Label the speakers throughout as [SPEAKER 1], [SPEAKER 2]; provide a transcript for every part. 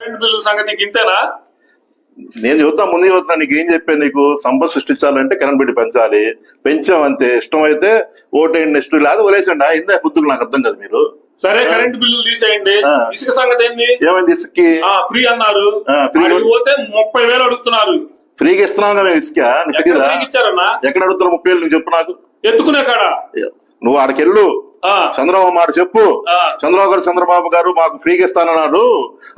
[SPEAKER 1] Current bill సంగతి నీకు ఇంతేనా?
[SPEAKER 2] నేను చెబుతా, ముందు చెబుతున్నా, నీకు ఏం చెప్పాను, నీకు సంపద సృష్టించాలంటే కరెంట్ బిల్లు పెంచాలి, పెంచామంతే. ఇష్టమైతే ఓటేయండి, నెక్స్ట్ లేదు వదిలేసండి. ఇందా బుద్ధులు నాకు అర్థం కదా మీరు.
[SPEAKER 1] సరే కరెంట్ బిల్లులు తీసేయండి. ఇసుక సంగతి ఏంది?
[SPEAKER 2] ఏమైంది ఇసుక్కి?
[SPEAKER 1] ఫ్రీ అన్నారు, పోతే 30,000 అడుగుతున్నారు.
[SPEAKER 2] ఫ్రీగా ఇస్తున్నావు కదా ఇసుక, నీకు తెలియదా?
[SPEAKER 1] ఇచ్చారన్నా
[SPEAKER 2] ఎక్కడ అడుగుతున్నా 30,000 నువ్వు చెప్పు నాకు.
[SPEAKER 1] ఎత్తుకునే కాడ
[SPEAKER 2] నువ్వు ఆడకెళ్ళు, చంద్రబాబు మాట చెప్పు, చంద్రబాబు గారు మాకు ఫ్రీగా ఇస్తానన్నాడు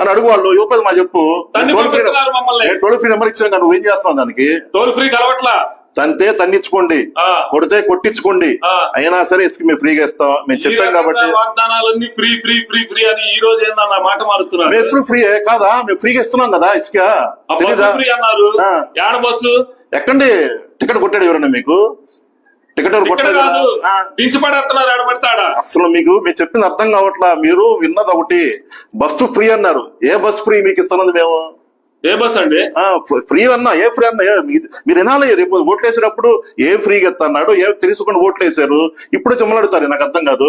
[SPEAKER 2] అని అడుగు. వాళ్ళు యువపది మా చెప్పు. టోల్ ఫ్రీ నెంబర్ ఇచ్చాను కదా, నువ్వేం చేస్తున్నావు దానికి? టోల్ ఫ్రీ కలవట్లా. తంతే తన్నించుకోండి, కొడితే కొట్టించుకోండి, అయినా సరే ఇసుక మేము ఫ్రీగా ఇస్తాం. మేము చెప్పాం కాబట్టి
[SPEAKER 1] వాగ్దానాలన్నీ ఫ్రీ ఫ్రీ ఫ్రీ ఫ్రీ అని ఈ రోజు ఏందన్న మాట మారుతున్నారు.
[SPEAKER 2] మేము ఎప్పుడు ఫ్రీ కాదా? మేము ఫ్రీగా ఇస్తున్నాం కదా ఇసుక.
[SPEAKER 1] ఫ్రీ అన్నారు, యాడ బస్సు
[SPEAKER 2] ఎక్కండి. టికెట్ కొట్టాడు ఎవరన్నా మీకు? టికెట్
[SPEAKER 1] కాదు, దించిపడేస్తున్నారు ఆడబడతాడా?
[SPEAKER 2] అసలు మీకు మీరు చెప్పింది అర్థం కావట్లా. మీరు విన్నది ఒకటి, బస్సు ఫ్రీ అన్నారు. ఏ బస్సు ఫ్రీ మీకు ఇస్తున్నది మేము?
[SPEAKER 1] ఏ బస్ అండి
[SPEAKER 2] ఫ్రీ అన్నా? ఏ ఫ్రీ అన్నా? మీరు వినాలి. రేపు ఓట్లు వేసేటప్పుడు ఏ ఫ్రీగా ఇస్తున్నాడు, ఏ తెలుసుకుని ఓట్లు వేసారు. ఇప్పుడు చెమ్మలాడుతారు, నాకు అర్థం కాదు.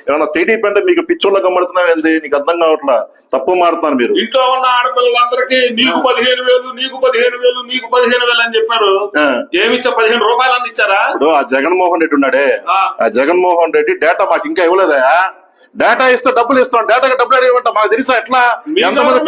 [SPEAKER 2] ఏమన్నా టీడీపీ అంటే మీకు పిచ్చోళ్ళ గమ్మడుతున్నావు ఏంది? నీకు అర్థం కావట్లా, తప్పు మారుతున్నారు మీరు.
[SPEAKER 1] ఇంట్లో ఉన్న ఆడపిల్లలందరికీ నీకు 15,000 నీకు 15,000 నీకు 15,000 అని చెప్పారు. ఏమిచ్చా? 15 రూపాయలు అని ఇచ్చారా?
[SPEAKER 2] ఇప్పుడు ఆ జగన్మోహన్ రెడ్డి ఉన్నాడే, ఆ జగన్మోహన్ రెడ్డి డేటా మాకు ఇంకా ఇవ్వలేదా? డేటా ఇస్తే డబ్బులు ఇస్తాం, డేటాకి డబ్బులు అడిగమంట. మాకు తెలుసా ఎట్లా ఎంతమంది